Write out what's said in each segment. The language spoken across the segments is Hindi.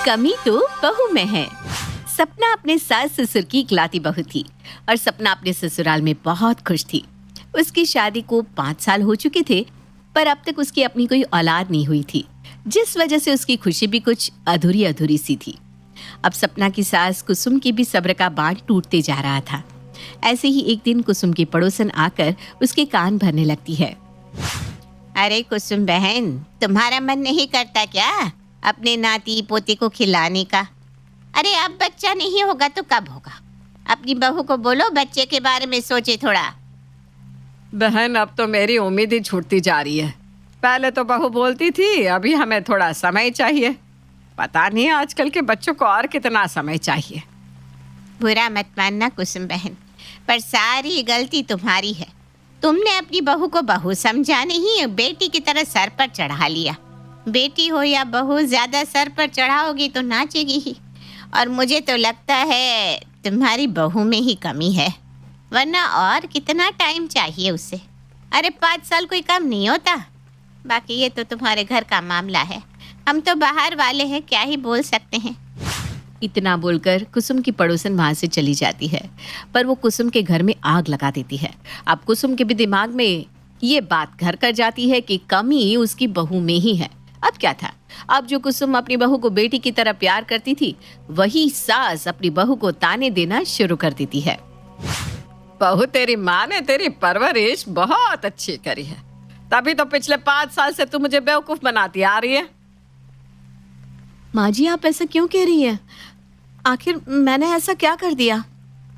कमी तो बहू में है। सपना अपने सास ससुर की इकलौती बहू थी और सपना अपने ससुराल में बहुत खुश थी। उसकी शादी को 5 साल हो चुके थे, पर अब तक उसकी अपनी कोई औलाद नहीं हुई थी, जिस वजह से उसकी खुशी भी कुछ अधूरी अधूरी सी थी। अब सपना की सास कुसुम की भी सब्र का बांध टूटते जा रहा था। ऐसे ही एक दिन कुसुम की पड़ोसन आकर उसके कान भरने लगती है। अरे कुसुम बहन, तुम्हारा मन नहीं करता क्या अपने नाती पोते को खिलाने का? अरे अब बच्चा नहीं होगा तो कब होगा? अपनी बहू को बोलो बच्चे के बारे में सोचे थोड़ा। बहन, अब तो मेरी उम्मीद ही छूटती जा रही है। पहले तो बहू बोलती थी, अभी हमें थोड़ा समय चाहिए। पता नहीं आजकल के बच्चों को और कितना समय चाहिए। बुरा मत मानना कुसुम बहन, पर सारी गलती तुम्हारी है। तुमने अपनी बहू को बहू समझा नहीं, बेटी की तरह सर पर चढ़ा लिया। बेटी हो या बहू, ज्यादा सर पर चढ़ाओगी तो नाचेगी ही। और मुझे तो लगता है तुम्हारी बहू में ही कमी है, वरना और कितना टाइम चाहिए उसे। अरे 5 साल कोई कम नहीं होता। बाकी ये तो तुम्हारे घर का मामला है, हम तो बाहर वाले हैं, क्या ही बोल सकते हैं। इतना बोलकर कुसुम की पड़ोसन वहां से चली जाती है, पर वो कुसुम के घर में आग लगा देती है। अब कुसुम के भी दिमाग में ये बात घर कर जाती है कि कमी उसकी बहू में ही है। अब क्या था, अब जो कुसुम अपनी बहू को बेटी की तरह प्यार करती थी, वही सास अपनी बहू को ताने देना शुरू कर देती है। बहू, तेरी माँ ने तेरी परवरिश बहुत अच्छी करी है, तभी तो पिछले 5 साल से तू मुझे बेवकूफ बनाती आ रही है। माँ जी, आप ऐसा क्यों कह रही हैं? आखिर मैंने ऐसा क्या कर दिया?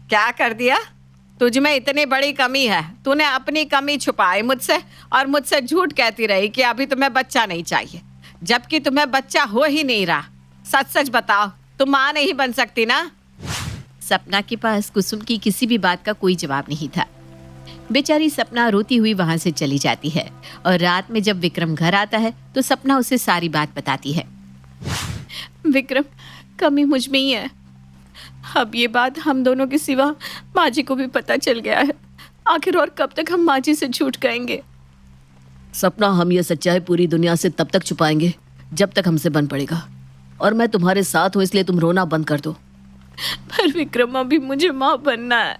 क्या कर दिया? तुझ में इतनी बड़ी कमी है, तूने अपनी कमी छुपाई मुझसे और मुझसे झूठ कहती रही कि अभी तुम्हें बच्चा नहीं चाहिए, जबकि तुम्हें बच्चा हो ही नहीं रहा। सच सच बताओ, तुम माँ नहीं बन सकती ना? सपना के पास कुसुम की किसी भी बात का कोई जवाब नहीं था। बेचारी सपना रोती हुई वहां से चली जाती है और रात में जब विक्रम घर आता है तो सपना उसे सारी बात बताती है। विक्रम, कमी मुझ में ही है। अब ये बात हम दोनों के सिवा माँ जी को भी पता चल गया है। आखिर और कब तक हम माँ जी से झूठ कहेंगे? सपना, हम ये सच्चाई पूरी दुनिया से तब तक छुपाएंगे जब तक हमसे बन पड़ेगा, और मैं तुम्हारे साथ हूँ, इसलिए तुम रोना बंद कर दो। पर विक्रम, अभी मुझे माँ बनना है,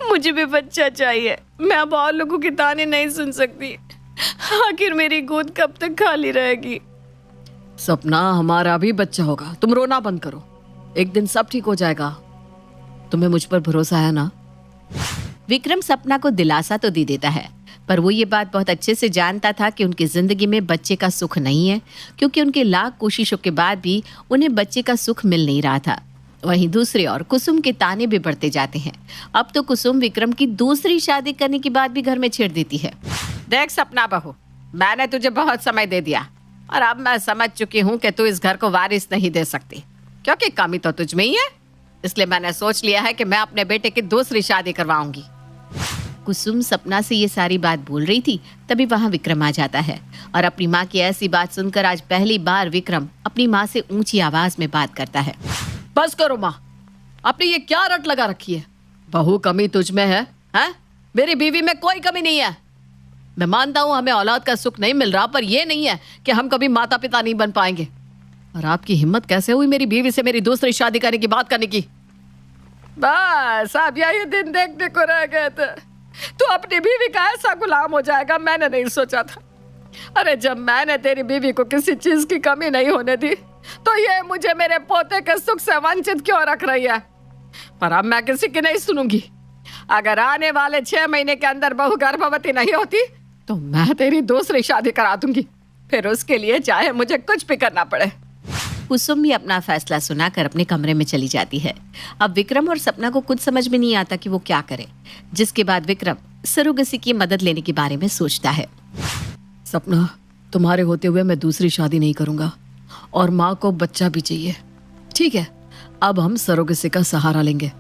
मुझे भी बच्चा चाहिए। मैं अब और लोगों के ताने नहीं सुन सकती। आखिर मेरी गोद कब तक खाली रहेगी? सपना, हमारा भी बच्चा होगा, तुम रोना बंद करो, एक दिन सब ठीक हो जाएगा। तुम्हें मुझ पर भरोसा है ना? विक्रम सपना को दिलासा तो दे देता है, पर वो ये बात बहुत अच्छे से जानता था कि उनकी जिंदगी में बच्चे का सुख नहीं है, क्योंकि उनके लाख कोशिशों के बाद भी उन्हें बच्चे का सुख मिल नहीं रहा था। वहीं दूसरी ओर कुसुम के ताने भी बढ़ते जाते हैं। अब तो कुसुम विक्रम की दूसरी शादी करने की बात भी घर में छेड़ देती है। देख सपना बहू, मैंने तुझे बहुत समय दे दिया और अब मैं समझ चुकी हूँ कि तू इस घर को वारिस नहीं दे सकती, क्योंकि कमी तो तुझ में ही है। इसलिए मैंने सोच लिया है कि मैं अपने बेटे की दूसरी शादी करवाऊंगी। कुसुम सपना से ये सारी बात बोल रही थी, तभी वहां विक्रम आ जाता है और अपनी माँ की ऐसी बात सुनकर आज पहली बार विक्रम अपनी माँ से ऊंची आवाज में बात करता है। बस करो माँ, आपने ये क्या रट लगा रखी है? बहू, कमी तुझ में है, हैं? मेरी बीवी में कोई कमी नहीं है। मैं मानता हूँ हमें औलाद का सुख नहीं मिल रहा, पर ये नहीं है कि हम कभी माता पिता नहीं बन पाएंगे। और आपकी हिम्मत कैसे हुई मेरी बीवी से मेरी दूसरी शादी करने की बात करने की? बस अब यही दिन देखने को रह गए थे। तू अपनी बीवी का ऐसा गुलाम हो जाएगा, मैंने नहीं सोचा था। अरे जब मैंने तेरी बीवी को किसी चीज की कमी नहीं होने दी, तो ये मुझे मेरे पोते के सुख से वंचित क्यों रख रही है? पर अब मैं किसी की नहीं सुनूंगी। अगर आने वाले 6 महीने के अंदर बहू गर्भवती नहीं होती तो मैं तेरी दूसरी शादी करा दूंगी, फिर उसके लिए चाहे मुझे कुछ भी करना पड़े। कुसुम भी अपना फैसला सुनाकर अपने कमरे में चली जाती है। अब विक्रम और सपना को कुछ समझ में नहीं आता कि वो क्या करे, जिसके बाद विक्रम सरोगसी की मदद लेने के बारे में सोचता है। सपना, तुम्हारे होते हुए मैं दूसरी शादी नहीं करूंगा, और माँ को बच्चा भी चाहिए। ठीक है, अब हम सरोगसी का सहारा लेंगे,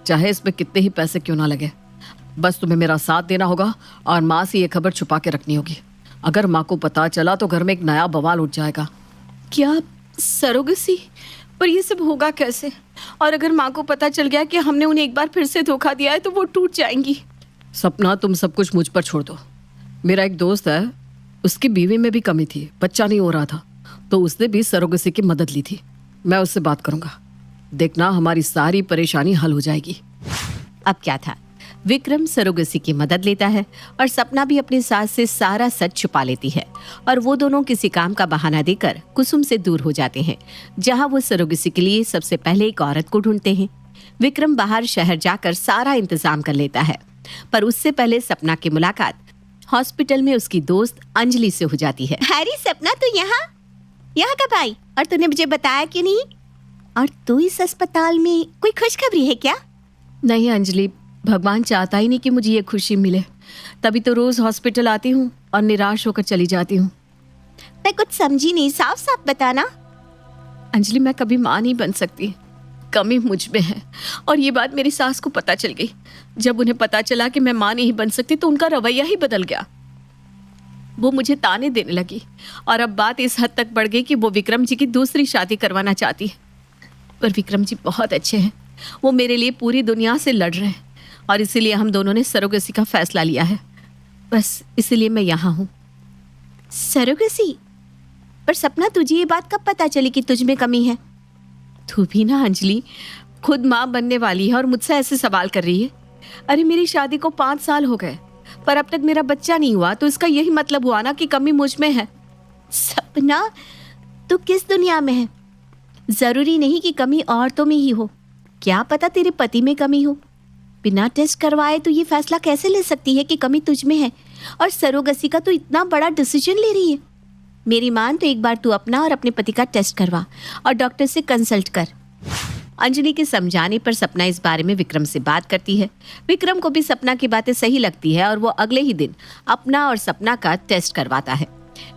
चाहे इसमें कितने ही पैसे क्यों ना लगे। बस तुम्हें मेरा साथ देना होगा और माँ से ये खबर छुपा के रखनी होगी। अगर माँ को पता चला तो घर में एक नया बवाल उठ जाएगा। क्या सरोगसी? पर ये सब होगा कैसे? और अगर माँ को पता चल गया कि हमने उन्हें एक बार फिर से धोखा दिया है तो वो टूट जाएंगी। सपना, तुम सब कुछ मुझ पर छोड़ दो। मेरा एक दोस्त है, उसकी बीवी में भी कमी थी, बच्चा नहीं हो रहा था, तो उसने भी सरोगसी की मदद ली थी। मैं उससे बात करूंगा। देखना हमारी सारी परेशानी हल हो जाएगी। अब क्या था, विक्रम सरोगेसी की मदद लेता है और सपना भी अपनी सास से सारा सच छुपा लेती है और वो दोनों किसी काम का बहाना देकर कुसुम से दूर हो जाते हैं, जहां वो सरोगेसी के लिए सबसे पहले एक औरत को ढूंढते हैं। विक्रम बाहर शहर जाकर सारा इंतजाम कर लेता है, पर उससे पहले सपना की मुलाकात हॉस्पिटल में उसकी दोस्त अंजलि से हो जाती है। अरे सपना, तू यहाँ कब आई? और तूने मुझे बताया क्यों नहीं? और तू इस अस्पताल में कोई खुशखबरी है क्या? नहीं अंजलि, भगवान चाहता ही नहीं कि मुझे ये खुशी मिले, तभी तो रोज हॉस्पिटल आती हूँ और निराश होकर चली जाती हूँ। मैं कुछ समझी नहीं, साफ साफ बताना। अंजलि, मैं कभी माँ नहीं बन सकती, कमी मुझ में है। और ये बात मेरी सास को पता चल गई। जब उन्हें पता चला कि मैं माँ नहीं बन सकती तो उनका रवैया ही बदल गया। वो मुझे ताने देने लगी और अब बात इस हद तक बढ़ गई कि वो विक्रम जी की दूसरी शादी करवाना चाहती है। पर विक्रम जी बहुत अच्छे हैं, वो मेरे लिए पूरी दुनिया से लड़ रहे हैं और इसीलिए हम दोनों ने सरोगेसी का फैसला लिया है। बस इसीलिए मैं यहाँ हूँ। सरोगेसी? पर सपना, तुझे ये बात कब पता चली कि तुझ में कमी है? तू भी ना अंजलि, खुद माँ बनने वाली है और मुझसे ऐसे सवाल कर रही है। अरे मेरी शादी को 5 साल हो गए पर अब तक मेरा बच्चा नहीं हुआ, तो इसका यही मतलब हुआ ना कि कमी मुझ में है। सपना, तू किस दुनिया में है? जरूरी नहीं कि कमी औरतों में ही हो, क्या पता तेरे पति में कमी हो। बिना टेस्ट करवाए तो ये फैसला कैसे ले सकती है कि कमी तुझ में है? और सरोगेसी का तो इतना बड़ा डिसीजन ले रही है। मेरी मान तो एक बार तू अपना और अपने पति का टेस्ट करवा और डॉक्टर से कंसल्ट कर। अंजलि के समझाने पर सपना इस बारे में विक्रम से बात करती है। विक्रम को भी सपना की बातें सही लगती है और वो अगले ही दिन अपना और सपना का टेस्ट करवाता है,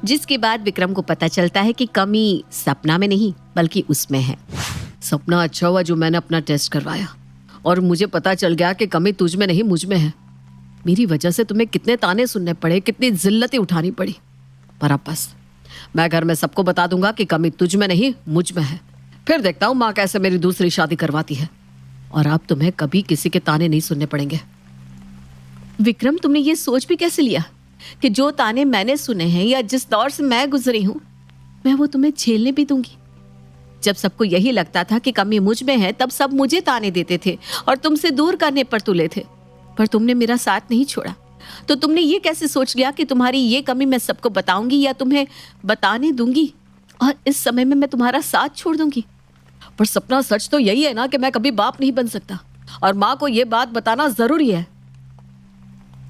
जिसके बाद विक्रम को पता चलता है कि कमी सपना में नहीं बल्कि उसमें है। सपना, अच्छा हुआ जो मैंने अपना टेस्ट करवाया और मुझे पता चल गया कि कमी तुझ में नहीं मुझ में है। मेरी वजह से तुम्हें कितने ताने सुनने पड़े, कितनी जिल्लतें उठानी पड़ी, पर अब बस मैं घर में सबको बता दूंगा कि कमी तुझ में नहीं मुझ में है। फिर देखता हूँ माँ कैसे मेरी दूसरी शादी करवाती है और अब तुम्हें कभी किसी के ताने नहीं सुनने पड़ेंगे। विक्रम, तुमने ये सोच भी कैसे लिया कि जो ताने मैंने सुने हैं या जिस दौर से मैं गुजरी हूँ मैं वो तुम्हें झेलने भी दूंगी? जब सबको यही लगता था कि कमी मुझ में है तब सब मुझे ताने देते थे और तुमसे दूर करने पर तुले थे, पर तुमने मेरा साथ नहीं छोड़ा। तो तुमने ये कैसे सोच लिया कि तुम्हारी ये कमी मैं सबको बताऊंगी या तुम्हें बताने दूंगी और इस समय में मैं तुम्हारा साथ छोड़ दूंगी? पर सपना, सच तो यही है ना कि मैं कभी बाप नहीं बन सकता और माँ को ये बात बताना जरूरी है।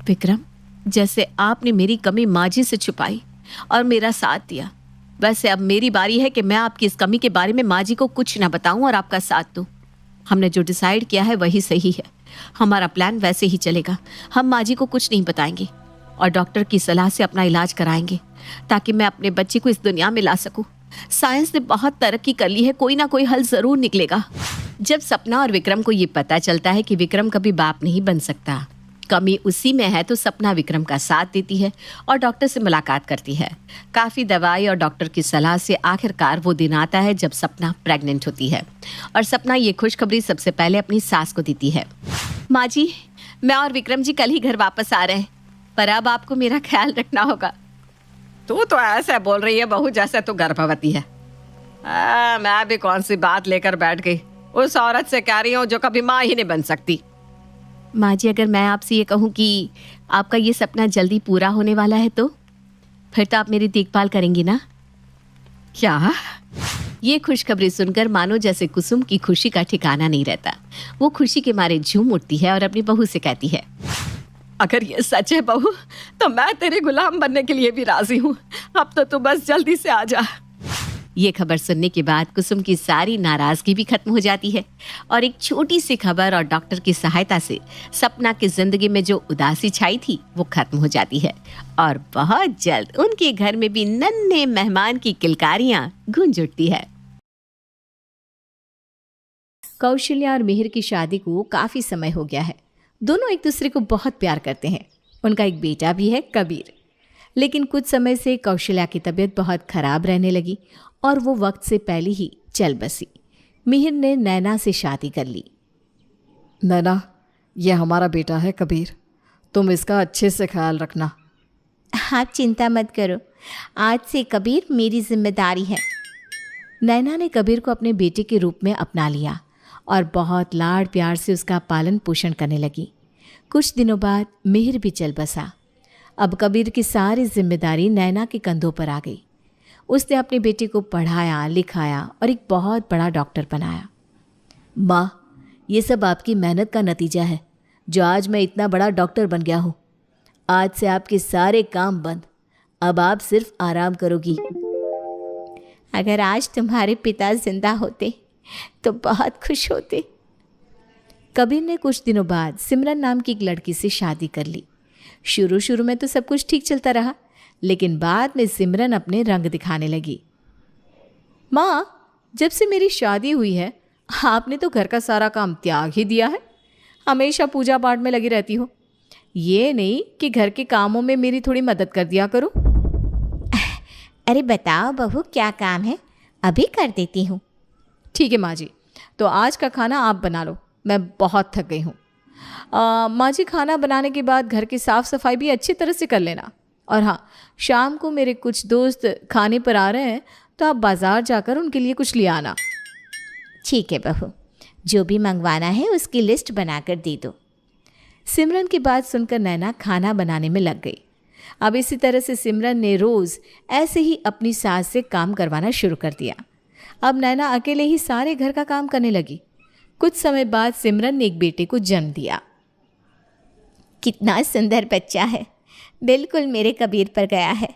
विक्रम, जैसे आपने मेरी कमी माँ जी से छुपाई और मेरा साथ दिया, वैसे अब मेरी बारी है कि मैं आपकी इस कमी के बारे में माँ जी को कुछ ना बताऊं और आपका साथ दूं। हमने जो डिसाइड किया है वही सही है, हमारा प्लान वैसे ही चलेगा। हम माँ जी को कुछ नहीं बताएंगे और डॉक्टर की सलाह से अपना इलाज कराएंगे ताकि मैं अपने बच्चे को इस दुनिया में ला सकूं। साइंस ने बहुत तरक्की कर ली है, कोई ना कोई हल जरूर निकलेगा। जब सपना और विक्रम को ये पता चलता है कि विक्रम कभी बाप नहीं बन सकता, कमी उसी में है, तो सपना विक्रम का साथ देती है और डॉक्टर से मुलाकात करती है। काफ़ी दवाई और डॉक्टर की सलाह से आखिरकार वो दिन आता है जब सपना प्रेग्नेंट होती है और सपना ये खुशखबरी सबसे पहले अपनी सास को देती है। माँ जी, मैं और विक्रम जी कल ही घर वापस आ रहे हैं, पर अब आपको मेरा ख्याल रखना होगा। तू तो ऐसे बोल रही है बहू जैसे तू गर्भवती है। मैं भी कौन सी बात लेकर बैठ गई। उस औरत से कह रही हूँ जो कभी माँ ही नहीं बन सकती। माँ जी, अगर मैं आपसे ये कहूँ कि आपका ये सपना जल्दी पूरा होने वाला है तो फिर तो आप मेरी देखभाल करेंगी ना? क्या? ये खुशखबरी सुनकर मानो जैसे कुसुम की खुशी का ठिकाना नहीं रहता। वो खुशी के मारे झूम उठती है और अपनी बहू से कहती है, अगर ये सच है बहू तो मैं तेरी गुलाम बनने के लिए भी राजी हूँ। अब तो तू बस जल्दी से आ जा। ये खबर सुनने के बाद कुसुम की सारी नाराजगी भी खत्म हो जाती है और एक छोटी सी खबर और डॉक्टर की सहायता से सपना की जिंदगी में जो उदासी छाई थी वो खत्म हो जाती है और बहुत जल्द उनके घर में भी नन्हे मेहमान की किलकारियां गूंज उठती है। कौशल्या और मिहिर की शादी को काफी समय हो गया है। दोनों एक दूसरे को बहुत प्यार करते हैं। उनका एक बेटा भी है, कबीर। लेकिन कुछ समय से कौशल्या की तबीयत बहुत खराब रहने लगी और वो वक्त से पहले ही चल बसी। मिहिर ने नैना से शादी कर ली। नैना, ये हमारा बेटा है कबीर, तुम इसका अच्छे से ख्याल रखना। आप चिंता मत करो, आज से कबीर मेरी जिम्मेदारी है। नैना ने कबीर को अपने बेटे के रूप में अपना लिया और बहुत लाड़ प्यार से उसका पालन पोषण करने लगी। कुछ दिनों बाद मिहिर भी चल बसा। अब कबीर की सारी जिम्मेदारी नैना के कंधों पर आ गई। उसने अपने बेटे को पढ़ाया, लिखाया और एक बहुत बड़ा डॉक्टर बनाया। माँ, ये सब आपकी मेहनत का नतीजा है जो आज मैं इतना बड़ा डॉक्टर बन गया हूँ। आज से आपके सारे काम बंद, अब आप सिर्फ आराम करोगी। अगर आज तुम्हारे पिता जिंदा होते तो बहुत खुश होते। कबीर ने कुछ दिनों बाद सिमरन नाम की एक लड़की से शादी कर ली। शुरू शुरू में तो सब कुछ ठीक चलता रहा, लेकिन बाद में सिमरन अपने रंग दिखाने लगी। माँ, जब से मेरी शादी हुई है आपने तो घर का सारा काम त्याग ही दिया है। हमेशा पूजा पाठ में लगी रहती हो। ये नहीं कि घर के कामों में मेरी थोड़ी मदद कर दिया करो। अरे बताओ बहू, क्या काम है? अभी कर देती हूँ। ठीक है माँ जी, तो आज का खाना आप बना लो, मैं बहुत थक गई हूँ। माँ जी, खाना बनाने के बाद घर की साफ़ सफाई भी अच्छी तरह से कर लेना। और हाँ, शाम को मेरे कुछ दोस्त खाने पर आ रहे हैं, तो आप बाज़ार जाकर उनके लिए कुछ ले आना। ठीक है बहू, जो भी मंगवाना है उसकी लिस्ट बनाकर दे दो। सिमरन की बात सुनकर नैना खाना बनाने में लग गई। अब इसी तरह से सिमरन ने रोज़ ऐसे ही अपनी सास से काम करवाना शुरू कर दिया। अब नैना अकेले ही सारे घर का काम करने लगी। कुछ समय बाद सिमरन ने एक बेटे को जन्म दिया। कितना सुंदर बच्चा है, बिल्कुल मेरे कबीर पर गया है।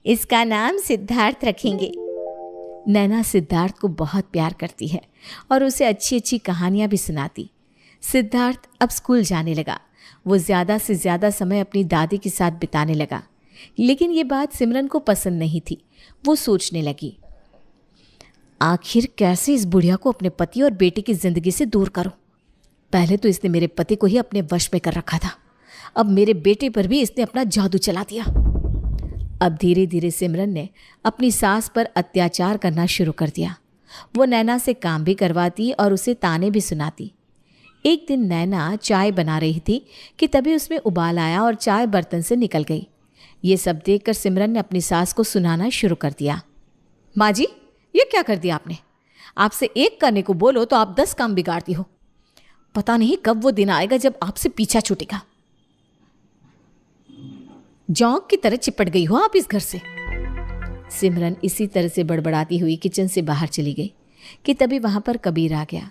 इसका नाम सिद्धार्थ रखेंगे। नैना सिद्धार्थ को बहुत प्यार करती है और उसे अच्छी अच्छी कहानियाँ भी सुनाती। सिद्धार्थ अब स्कूल जाने लगा। वो ज़्यादा से ज़्यादा समय अपनी दादी के साथ बिताने लगा, लेकिन ये बात सिमरन को पसंद नहीं थी। वो सोचने लगी, आखिर कैसे इस बुढ़िया को अपने पति और बेटे की ज़िंदगी से दूर करूं। पहले तो इसने मेरे पति को ही अपने वश में कर रखा था, अब मेरे बेटे पर भी इसने अपना जादू चला दिया। अब धीरे धीरे सिमरन ने अपनी सास पर अत्याचार करना शुरू कर दिया। वो नैना से काम भी करवाती और उसे ताने भी सुनाती। एक दिन नैना चाय बना रही थी कि तभी उसमें उबाल आया और चाय बर्तन से निकल गई। ये सब देखकर सिमरन ने अपनी सास को सुनाना शुरू कर दिया। माँ जी, ये क्या कर दिया आपने? आपसे एक करने को बोलो तो आप 10 काम बिगाड़ती हो। पता नहीं कब वो दिन आएगा जब आपसे पीछा छूटेगा। जौंक की तरह चिपट गई हो आप इस घर से। सिमरन इसी तरह से बड़बड़ाती हुई किचन से बाहर चली गई कि तभी वहां पर कबीर आ गया।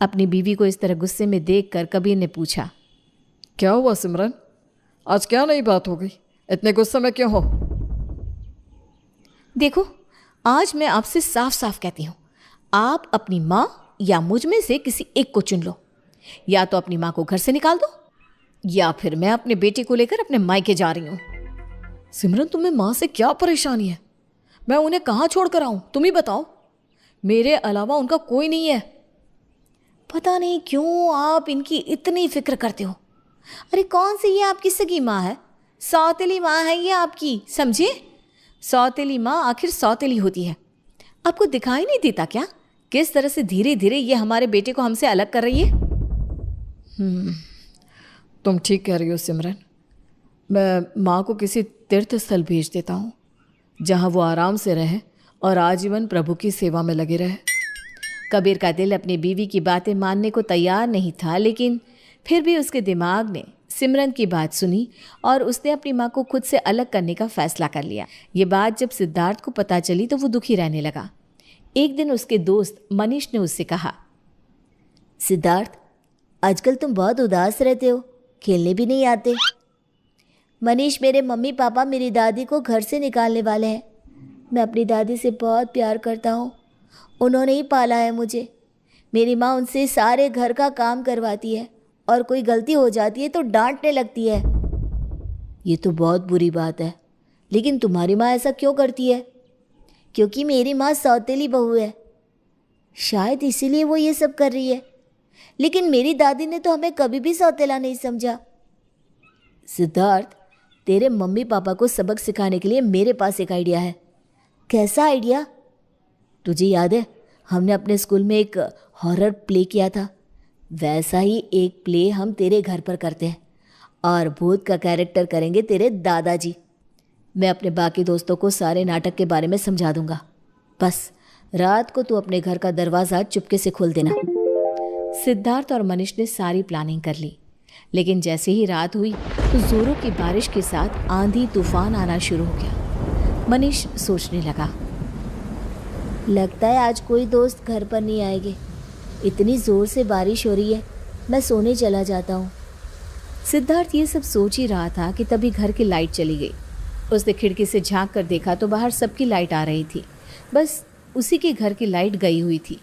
अपनी बीवी को इस तरह गुस्से में देखकर कबीर ने पूछा, क्या हुआ सिमरन? आज क्या नई बात हो गई? इतने गुस्से में क्यों हो? देखो, आज मैं आपसे साफ साफ कहती हूँ, आप अपनी माँ या मुझ में से किसी एक को चुन लो। या तो अपनी माँ को घर से निकाल दो, या फिर मैं अपने बेटे को लेकर अपने मायके जा रही हूँ। सिमरन, तुम्हें माँ से क्या परेशानी है? मैं उन्हें कहाँ छोड़ कर आऊँ, तुम ही बताओ। मेरे अलावा उनका कोई नहीं है। पता नहीं क्यों आप इनकी इतनी फिक्र करते हो। अरे कौन सी ये आपकी सगी माँ है? सौतेली माँ है ये आपकी, समझे? सौतेली माँ आखिर सौतेली होती है। आपको दिखाई नहीं देता क्या किस तरह से धीरे धीरे ये हमारे बेटे को हमसे अलग कर रही है? तुम ठीक कह रही हो सिमरन। मैं माँ को किसी तीर्थ स्थल भेज देता हूँ जहाँ वो आराम से रहे और आजीवन प्रभु की सेवा में लगे रहे। कबीर का दिल अपनी बीवी की बातें मानने को तैयार नहीं था, लेकिन फिर भी उसके दिमाग ने सिमरन की बात सुनी और उसने अपनी माँ को खुद से अलग करने का फैसला कर लिया। ये बात जब सिद्धार्थ को पता चली तो वो दुखी रहने लगा। एक दिन उसके दोस्त मनीष ने उससे कहा, सिद्धार्थ, आजकल तुम बहुत उदास रहते हो, खेलने भी नहीं आते। मनीष, मेरे मम्मी पापा मेरी दादी को घर से निकालने वाले हैं। मैं अपनी दादी से बहुत प्यार करता हूँ, उन्होंने ही पाला है मुझे। मेरी माँ उनसे सारे घर का काम करवाती है और कोई गलती हो जाती है तो डांटने लगती है। ये तो बहुत बुरी बात है, लेकिन तुम्हारी माँ ऐसा क्यों करती है? क्योंकि मेरी माँ सौतेली बहू है, शायद इसीलिए वो ये सब कर रही है। लेकिन मेरी दादी ने तो हमें कभी भी सौतेला नहीं समझा। सिद्धार्थ, तेरे मम्मी पापा को सबक सिखाने के लिए मेरे पास एक आइडिया है। कैसा आइडिया? तुझे याद है हमने अपने स्कूल में एक हॉरर प्ले किया था? वैसा ही एक प्ले हम तेरे घर पर करते हैं और भूत का कैरेक्टर करेंगे तेरे दादाजी। मैं अपने बाकी दोस्तों को सारे नाटक के बारे में समझा दूंगा। बस रात को तू अपने घर का दरवाज़ा चुपके से खोल देना। सिद्धार्थ और मनीष ने सारी प्लानिंग कर ली, लेकिन जैसे ही रात हुई तो जोरों की बारिश के साथ आंधी तूफान आना शुरू हो गया। मनीष सोचने लगा, लगता है आज कोई दोस्त घर पर नहीं आएंगे। इतनी ज़ोर से बारिश हो रही है, मैं सोने चला जाता हूँ। सिद्धार्थ ये सब सोच ही रहा था कि तभी घर की लाइट चली गई। उसने खिड़की से झांक कर देखा तो बाहर सबकी लाइट आ रही थी, बस उसी के घर की लाइट गई हुई थी।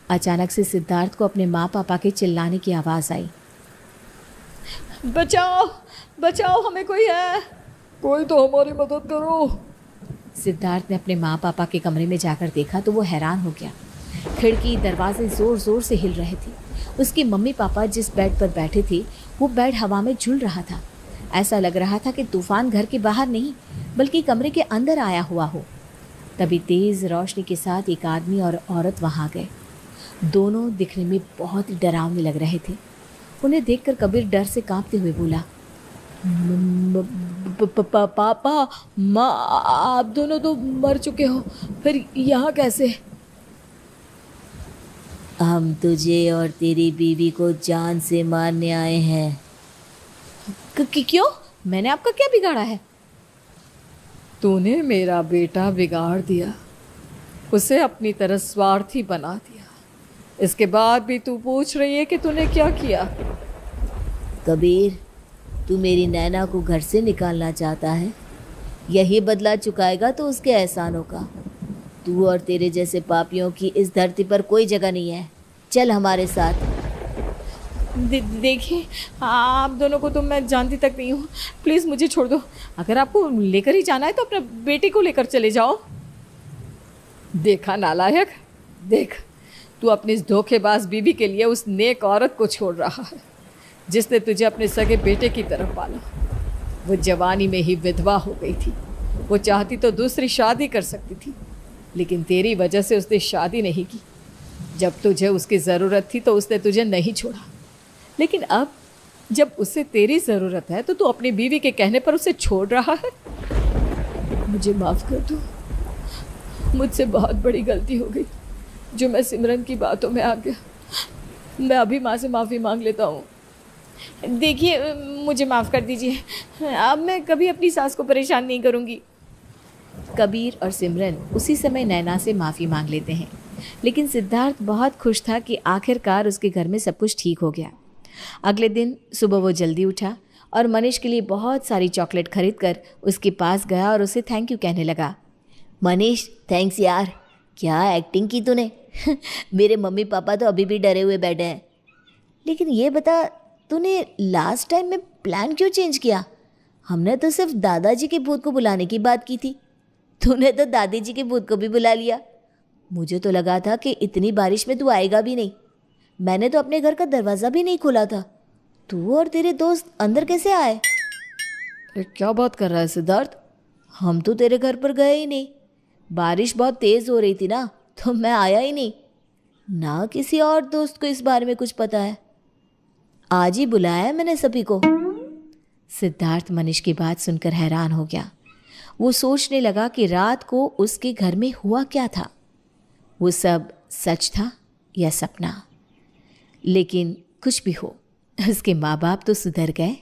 अचानक से सिद्धार्थ को अपने माँ पापा के चिल्लाने की आवाज़ आई। बचाओ बचाओ, हमें कोई है, कोई तो हमारी मदद करो। सिद्धार्थ ने अपने माँ पापा के कमरे में जाकर देखा तो वो हैरान हो गया। खिड़की दरवाजे ज़ोर ज़ोर से हिल रहे थे। उसके मम्मी पापा जिस बेड पर बैठे थे वो बेड हवा में झूल रहा था। ऐसा लग रहा था कि तूफान घर के बाहर नहीं बल्कि कमरे के अंदर आया हुआ हो। तभी तेज़ रोशनी के साथ एक आदमी और औरत वहाँ गए। दोनों दिखने में बहुत ही डरावने लग रहे थे। उन्हें देखकर कबीर डर से कांपते हुए बोला, पापा माँ, आप दोनों तो मर चुके हो, फिर यहाँ कैसे? हम तुझे और तेरी बीवी को जान से मारने आए हैं। क्यों? मैंने आपका क्या बिगाड़ा है? तूने मेरा बेटा बिगाड़ दिया, उसे अपनी तरह स्वार्थी बना दिया। इसके बाद भी तू पूछ रही है कि तूने क्या किया? कबीर, तू मेरी नैना को घर से निकालना चाहता है। यही बदला चुकाएगा तो उसके एहसानों का। तू और तेरे जैसे पापियों की इस धरती पर कोई जगह नहीं है। चल हमारे साथ। देखिए, आप दोनों को तो मैं जानती तक नहीं हूँ, प्लीज़ मुझे छोड़ दो। अगर आपको लेकर ही जाना है तो अपने बेटे को लेकर चले जाओ। देखा नालायक, देख तू अपनी इस धोखेबाज बीवी के लिए उस नेक औरत को छोड़ रहा है जिसने तुझे अपने सगे बेटे की तरफ पाला। वो जवानी में ही विधवा हो गई थी। वो चाहती तो दूसरी शादी कर सकती थी, लेकिन तेरी वजह से उसने शादी नहीं की। जब तुझे उसकी ज़रूरत थी तो उसने तुझे नहीं छोड़ा, लेकिन अब जब उसे तेरी ज़रूरत है तो तू अपनी बीवी के कहने पर उसे छोड़ रहा है। मुझे माफ़ कर दो, मुझसे बहुत बड़ी गलती हो गई जो मैं सिमरन की बातों में आ गया। मैं अभी माँ से माफ़ी मांग लेता हूँ। देखिए, मुझे माफ़ कर दीजिए, अब मैं कभी अपनी सास को परेशान नहीं करूँगी। कबीर और सिमरन उसी समय नैना से माफ़ी मांग लेते हैं, लेकिन सिद्धार्थ बहुत खुश था कि आखिरकार उसके घर में सब कुछ ठीक हो गया। अगले दिन सुबह वो जल्दी उठा और मनीष के लिए बहुत सारी चॉकलेट खरीद कर उसके पास गया और उसे थैंक यू कहने लगा। मनीष, थैंक्स यार, क्या एक्टिंग की तूने। मेरे मम्मी पापा तो अभी भी डरे हुए बैठे हैं। लेकिन ये बता, तूने लास्ट टाइम में प्लान क्यों चेंज किया? हमने तो सिर्फ दादाजी के भूत को बुलाने की बात की थी, तूने तो दादी जी के भूत को भी बुला लिया। मुझे तो लगा था कि इतनी बारिश में तू आएगा भी नहीं। मैंने तो अपने घर का दरवाज़ा भी नहीं खोला था। तू और तेरे दोस्त अंदर कैसे आए? ये क्या बात कर रहा है सिद्धार्थ? हम तो तेरे घर पर गए ही नहीं। बारिश बहुत तेज़ हो रही थी ना, तो मैं आया ही नहीं। ना किसी और दोस्त को इस बारे में कुछ पता है। आज ही बुलाया है मैंने सभी को। सिद्धार्थ मनीष की बात सुनकर हैरान हो गया। वो सोचने लगा कि रात को उसके घर में हुआ क्या था। वो सब सच था या सपना? लेकिन कुछ भी हो, उसके माँ बाप तो सुधर गए।